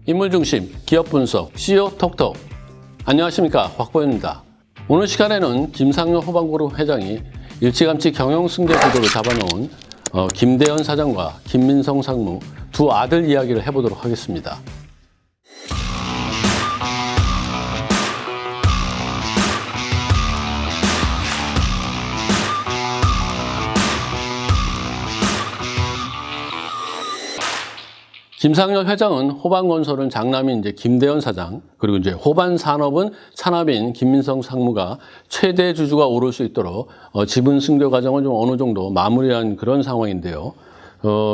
인물중심 기업 분석 CEO 톡톡. 안녕하십니까, 곽보현입니다. 오늘 시간에는 김상용 호반그룹 회장이 일찌감치 경영승계 구도를 잡아놓은 김대현 사장과 김민성 상무 두 아들 이야기를 해보도록 하겠습니다. 김상용 회장은 호반건설은 장남인 김대현 사장, 그리고 호반산업은 차남인 김민성 상무가 최대 주주가 오를 수 있도록 지분 승계 과정을 좀 어느 정도 마무리한 그런 상황인데요.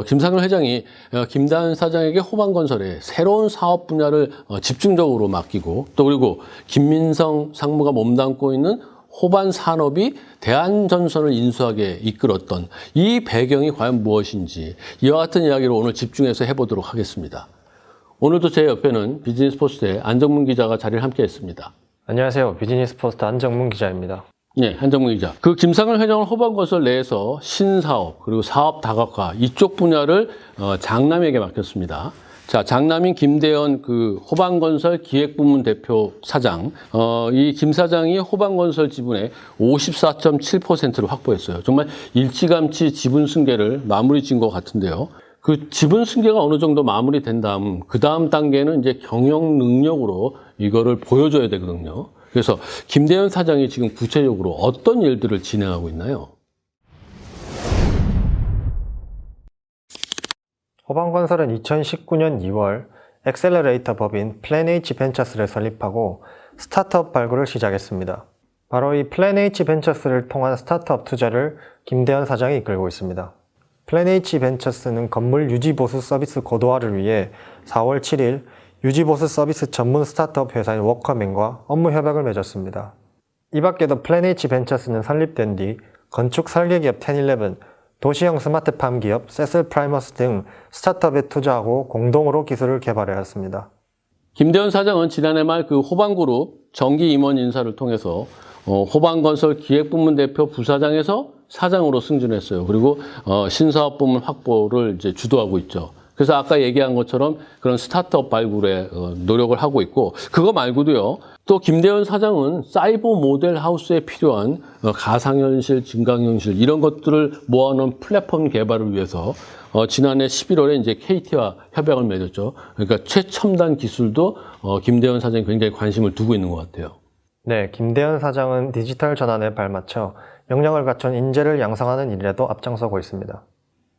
김상용 회장이 김대현 사장에게 호반건설의 새로운 사업 분야를 집중적으로 맡기고, 또 그리고 김민성 상무가 몸담고 있는 호반산업이 대한전선을 인수하게 이끌었던 이 배경이 과연 무엇인지, 이와 같은 이야기를 오늘 집중해서 해보도록 하겠습니다. 오늘도 제 옆에는 비즈니스포스트의 안정문 기자가 자리를 함께 했습니다. 안녕하세요. 비즈니스포스트 안정문 기자입니다. 네, 안정문 기자. 김상용 회장은 호반건설 내에서 신사업, 그리고 사업 다각화 이쪽 분야를 장남에게 맡겼습니다. 자, 장남인 김대현 호반건설 기획부문 대표 사장, 이 김 사장이 호반건설 지분의 54.7%를 확보했어요. 정말 일찌감치 지분 승계를 마무리 지은 것 같은데요. 그 지분 승계가 어느 정도 마무리된 다음, 그 다음 단계는 경영 능력으로 이거를 보여줘야 되거든요. 그래서 김대현 사장이 지금 구체적으로 어떤 일들을 진행하고 있나요? 호반건설은 2019년 2월 엑셀러레이터 법인 플랜H 벤처스를 설립하고 스타트업 발굴을 시작했습니다. 바로 이 플랜H 벤처스를 통한 스타트업 투자를 김대현 사장이 이끌고 있습니다. 플랜H 벤처스는 건물 유지보수 서비스 고도화를 위해 4월 7일 유지보수 서비스 전문 스타트업 회사인 워커맨과 업무 협약을 맺었습니다. 이 밖에도 플랜H 벤처스는 설립된 뒤 건축 설계기업 1011, 도시형 스마트팜 기업 세슬 프라이머스 등 스타트업에 투자하고 공동으로 기술을 개발해왔습니다. 김대현 사장은 지난해 말 호반그룹 정기 임원 인사를 통해서 호반건설 기획부문 대표 부사장에서 사장으로 승진했어요. 그리고 신사업 부문 확보를 주도하고 있죠. 그래서 아까 얘기한 것처럼 그런 스타트업 발굴에 노력을 하고 있고, 그거 말고도요, 또 김대현 사장은 사이버 모델 하우스에 필요한 가상현실, 증강현실 이런 것들을 모아놓은 플랫폼 개발을 위해서 지난해 11월에 KT와 협약을 맺었죠. 그러니까 최첨단 기술도 김대현 사장이 굉장히 관심을 두고 있는 것 같아요. 네, 김대현 사장은 디지털 전환에 발맞춰 역량을 갖춘 인재를 양성하는 일에도 앞장서고 있습니다.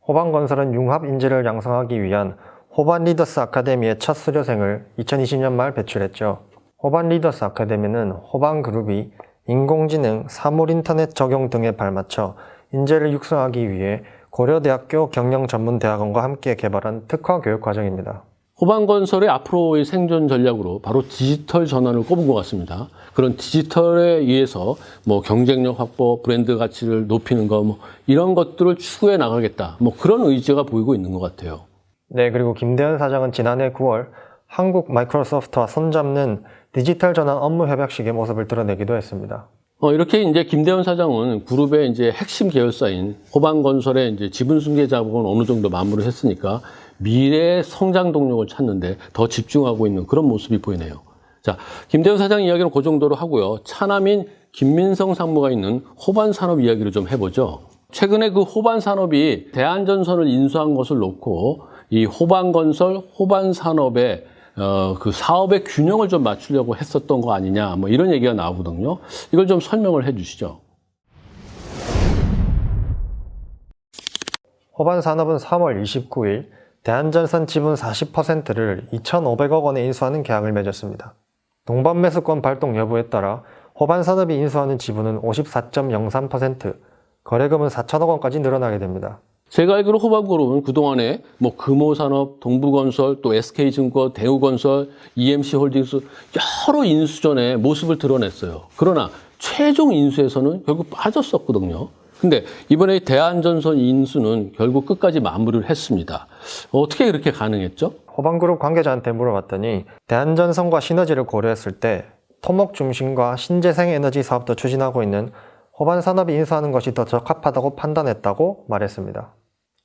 호반건설은 융합 인재를 양성하기 위한 호반 리더스 아카데미의 첫 수료생을 2020년 말 배출했죠. 호반 리더스 아카데미는 호반그룹이 인공지능, 사물인터넷 적용 등에 발맞춰 인재를 육성하기 위해 고려대학교 경영전문대학원과 함께 개발한 특화 교육 과정입니다. 호반건설의 앞으로의 생존 전략으로 바로 디지털 전환을 꼽은 것 같습니다. 그런 디지털에 의해서 경쟁력 확보, 브랜드 가치를 높이는 거 이런 것들을 추구해 나가겠다. 그런 의지가 보이고 있는 것 같아요. 네, 그리고 김대현 사장은 지난해 9월 한국 마이크로소프트와 손잡는 디지털 전환 업무 협약식의 모습을 드러내기도 했습니다. 이렇게 김대현 사장은 그룹의 핵심 계열사인 호반건설의 지분 승계 작업은 어느 정도 마무리를 했으니까 미래의 성장 동력을 찾는데 더 집중하고 있는 그런 모습이 보이네요. 자, 김대현 사장 이야기는 그 정도로 하고요. 차남인 김민성 상무가 있는 호반산업 이야기를 좀 해보죠. 최근에 호반산업이 대한전선을 인수한 것을 놓고 이 호반건설, 호반산업의 사업의 균형을 좀 맞추려고 했었던 거 아니냐, 이런 얘기가 나오거든요. 이걸 좀 설명을 해 주시죠. 호반산업은 3월 29일 대한전선 지분 40%를 2,500억 원에 인수하는 계약을 맺었습니다. 동반매수권 발동 여부에 따라 호반산업이 인수하는 지분은 54.03%, 거래금은 4천억 원까지 늘어나게 됩니다. 제가 알기로 호반그룹은 그동안에 금호산업, 동부건설, 또 SK증권, 대우건설, EMC홀딩스 여러 인수전에 모습을 드러냈어요. 그러나 최종 인수에서는 결국 빠졌었거든요. 근데 이번에 대한전선 인수는 결국 끝까지 마무리를 했습니다. 어떻게 그렇게 가능했죠? 호반그룹 관계자한테 물어봤더니 대한전선과 시너지를 고려했을 때 토목 중심과 신재생에너지 사업도 추진하고 있는 호반산업이 인수하는 것이 더 적합하다고 판단했다고 말했습니다.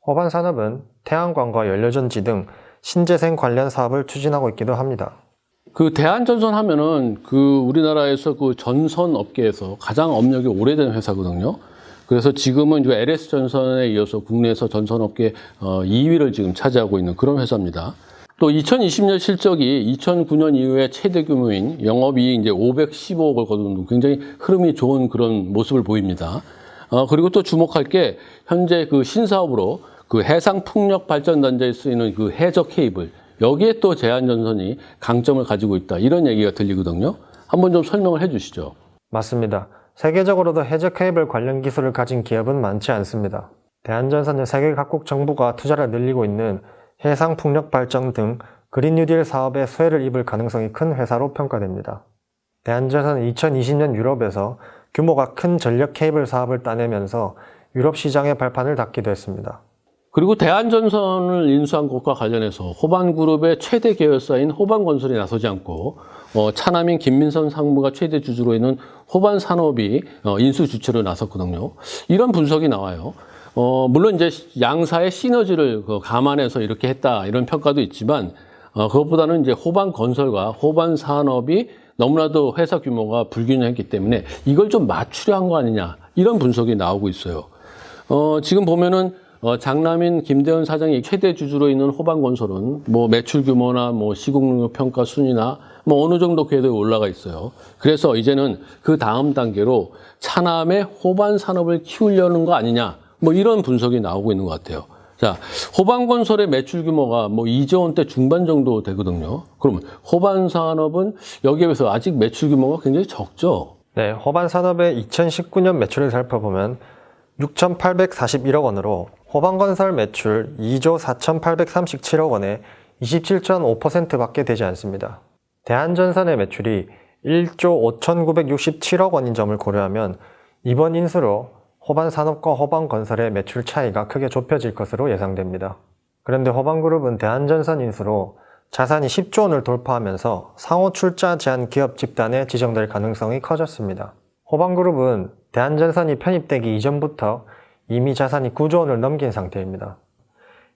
호반산업은 태양광과 연료전지 등 신재생 관련 사업을 추진하고 있기도 합니다. 그 대한전선 하면은 그 우리나라에서 그 전선 업계에서 가장 업력이 오래된 회사거든요. 그래서 지금은 이제 LS전선에 이어서 국내에서 전선업계 2위를 지금 차지하고 있는 그런 회사입니다. 또 2020년 실적이 2009년 이후에 최대 규모인 영업이익 이제 515억을 거둔 굉장히 흐름이 좋은 그런 모습을 보입니다. 그리고 또 주목할 게 현재 그 신사업으로 그 해상 풍력 발전 단자에 쓰이는 그 해저 케이블, 여기에 또 대한전선이 강점을 가지고 있다, 이런 얘기가 들리거든요. 한번 좀 설명을 해 주시죠. 맞습니다. 세계적으로도 해저 케이블 관련 기술을 가진 기업은 많지 않습니다. 대한전선은 세계 각국 정부가 투자를 늘리고 있는 해상 풍력 발전 등 그린 뉴딜 사업에 수혜를 입을 가능성이 큰 회사로 평가됩니다. 대한전선은 2020년 유럽에서 규모가 큰 전력 케이블 사업을 따내면서 유럽 시장의 발판을 닫기도 했습니다. 그리고 대한전선을 인수한 것과 관련해서 호반그룹의 최대 계열사인 호반건설이 나서지 않고 차남인 김민선 상무가 최대 주주로 있는 호반산업이 인수 주체로 나섰거든요. 이런 분석이 나와요. 물론 이제 양사의 시너지를 감안해서 이렇게 했다, 이런 평가도 있지만 그것보다는 이제 호반건설과 호반산업이 너무나도 회사 규모가 불균형했기 때문에 이걸 좀 맞추려 한 거 아니냐, 이런 분석이 나오고 있어요. 지금 보면은 장남인 김대현 사장이 최대 주주로 있는 호반건설은 뭐 매출 규모나 뭐 시국능력 평가 순위나 뭐 어느 정도 궤도에 올라가 있어요. 그래서 이제는 그 다음 단계로 차남의 호반 산업을 키우려는 거 아니냐, 뭐 이런 분석이 나오고 있는 것 같아요. 자, 호반건설의 매출 규모가 뭐 2조 원대 중반 정도 되거든요. 그러면 호반산업은 여기에 비해서 아직 매출 규모가 굉장히 적죠. 네, 호반산업의 2019년 매출을 살펴보면 6,841억 원으로 호반건설 매출 2조 4,837억 원에 27.5%밖에 되지 않습니다. 대한전선의 매출이 1조 5,967억 원인 점을 고려하면 이번 인수로 호반산업과 호반건설의 매출 차이가 크게 좁혀질 것으로 예상됩니다. 그런데 호반그룹은 대한전선 인수로 자산이 10조 원을 돌파하면서 상호 출자 제한 기업 집단에 지정될 가능성이 커졌습니다. 호반그룹은 대한전선이 편입되기 이전부터 이미 자산이 9조 원을 넘긴 상태입니다.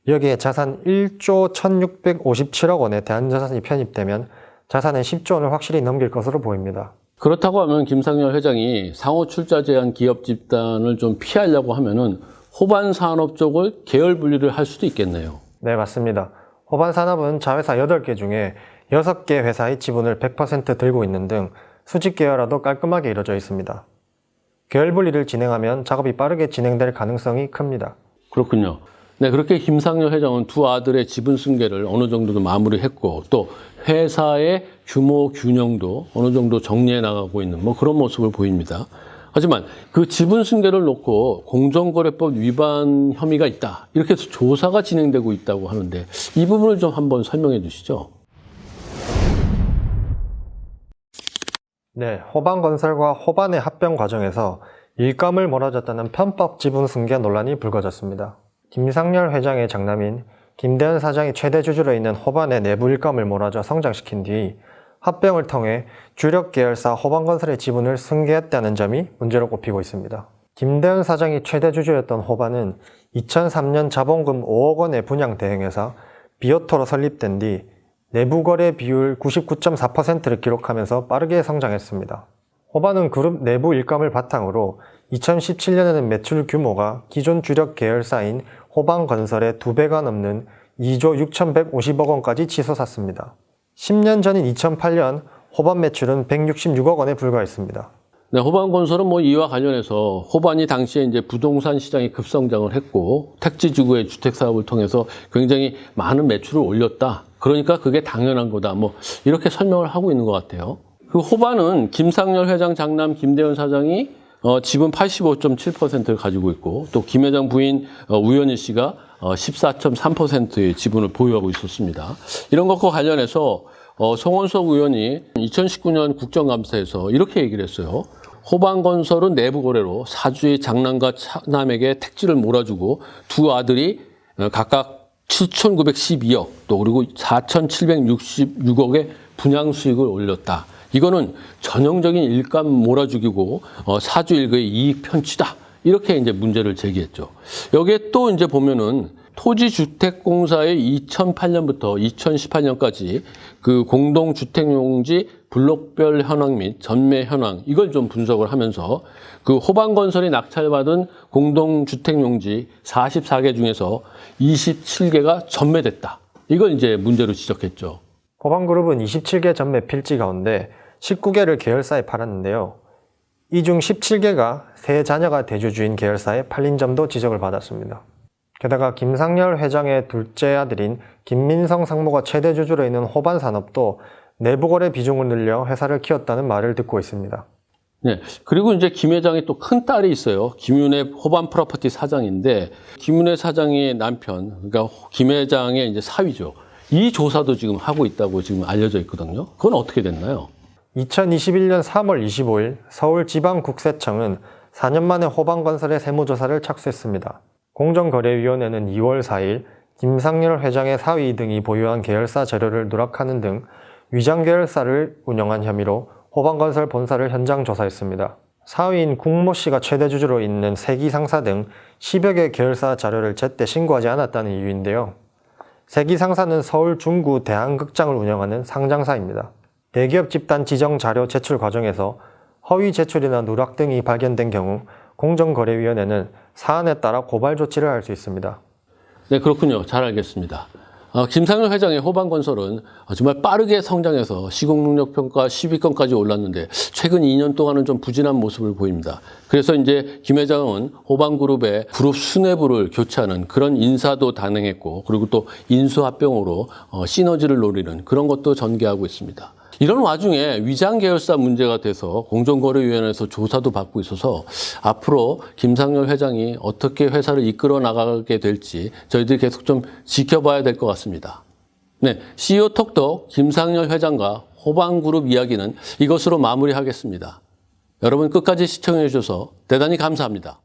여기에 자산 1조 1,657억 원에 대한전선이 편입되면 자산은 10조 원을 확실히 넘길 것으로 보입니다. 그렇다고 하면 김상열 회장이 상호 출자 제한 기업 집단을 좀 피하려고 하면은 호반산업 쪽을 계열 분리를 할 수도 있겠네요. 네, 맞습니다. 호반산업은 자회사 8개 중에 6개 회사의 지분을 100% 들고 있는 등 수직 계열화도 깔끔하게 이루어져 있습니다. 계열 분리를 진행하면 작업이 빠르게 진행될 가능성이 큽니다. 그렇군요. 네, 그렇게 김상열 회장은 두 아들의 지분 승계를 어느 정도 마무리했고, 또 회사의 규모 균형도 어느 정도 정리해 나가고 있는 뭐 그런 모습을 보입니다. 하지만 그 지분 승계를 놓고 공정거래법 위반 혐의가 있다, 이렇게 해서 조사가 진행되고 있다고 하는데 이 부분을 좀 한번 설명해 주시죠. 네, 호반건설과 호반의 합병 과정에서 일감을 몰아줬다는 편법 지분 승계 논란이 불거졌습니다. 김상열 회장의 장남인 김대현 사장이 최대 주주로 있는 호반의 내부 일감을 몰아줘 성장시킨 뒤 합병을 통해 주력 계열사 호반건설의 지분을 승계했다는 점이 문제로 꼽히고 있습니다. 김대현 사장이 최대 주주였던 호반은 2003년 자본금 5억 원의 분양 대행회사 비오토로 설립된 뒤 내부 거래 비율 99.4%를 기록하면서 빠르게 성장했습니다. 호반은 그룹 내부 일감을 바탕으로 2017년에는 매출 규모가 기존 주력 계열사인 호반건설의 2배가 넘는 2조 6,150억 원까지 치솟았습니다. 10년 전인 2008년 호반 매출은 166억 원에 불과했습니다. 네, 호반건설은 뭐 이와 관련해서 호반이 당시에 이제 부동산 시장이 급성장을 했고 택지지구의 주택 사업을 통해서 굉장히 많은 매출을 올렸다, 그러니까 그게 당연한 거다, 뭐 이렇게 설명을 하고 있는 것 같아요. 그 호반은 김상열 회장 장남 김대현 사장이 지분 85.7%를 가지고 있고, 또 김 회장 부인 우연희 씨가 14.3%의 지분을 보유하고 있었습니다. 이런 것과 관련해서 송원석 의원이 2019년 국정감사에서 이렇게 얘기를 했어요. 호반건설은 내부 거래로 사주의 장남과 차남에게 택지를 몰아주고 두 아들이 각각 7,912억, 또 그리고 4,766억의 분양 수익을 올렸다. 이거는 전형적인 일감 몰아주기고 사주 일가의 이익 편취다, 이렇게 이제 문제를 제기했죠. 여기에 또 이제 보면은 토지주택공사의 2008년부터 2018년까지 그 공동주택용지 블록별 현황 및 전매 현황 이걸 좀 분석을 하면서 그 호반건설이 낙찰받은 공동주택용지 44개 중에서 27개가 전매됐다. 이걸 이제 문제로 지적했죠. 호반그룹은 27개 전매 필지 가운데 19개를 계열사에 팔았는데요. 이 중 17개가 세 자녀가 대주주인 계열사에 팔린 점도 지적을 받았습니다. 게다가 김상열 회장의 둘째 아들인 김민성 상무가 최대 주주로 있는 호반산업도 내부거래 비중을 늘려 회사를 키웠다는 말을 듣고 있습니다. 네. 그리고 이제 김 회장이 또 큰 딸이 있어요. 김윤혜 호반 프로퍼티 사장인데 김윤혜 사장의 남편, 그러니까 김 회장의 이제 사위죠. 이 조사도 지금 하고 있다고 지금 알려져 있거든요. 그건 어떻게 됐나요? 2021년 3월 25일 서울지방국세청은 4년 만에 호반건설의 세무조사를 착수했습니다. 공정거래위원회는 2월 4일 김상열 회장의 사위 등이 보유한 계열사 자료를 누락하는 등 위장계열사를 운영한 혐의로 호반건설 본사를 현장 조사했습니다. 사위인 국모 씨가 최대 주주로 있는 세기 상사 등 10여 개 계열사 자료를 제때 신고하지 않았다는 이유인데요. 세기 상사는 서울 중구 대한극장을 운영하는 상장사입니다. 대기업 집단 지정 자료 제출 과정에서 허위 제출이나 누락 등이 발견된 경우 공정거래위원회는 사안에 따라 고발 조치를 할 수 있습니다. 네, 그렇군요. 잘 알겠습니다. 김상열 회장의 호반건설은 정말 빠르게 성장해서 시공능력평가 10위권까지 올랐는데 최근 2년 동안은 좀 부진한 모습을 보입니다. 그래서 이제 김 회장은 호반그룹의 그룹 수뇌부를 교체하는 그런 인사도 단행했고 그리고 또 인수합병으로 시너지를 노리는 그런 것도 전개하고 있습니다. 이런 와중에 위장 계열사 문제가 돼서 공정거래위원회에서 조사도 받고 있어서 앞으로 김상열 회장이 어떻게 회사를 이끌어 나가게 될지 저희들이 계속 좀 지켜봐야 될 것 같습니다. 네, CEO 톡톡 김상열 회장과 호반그룹 이야기는 이것으로 마무리하겠습니다. 여러분 끝까지 시청해 주셔서 대단히 감사합니다.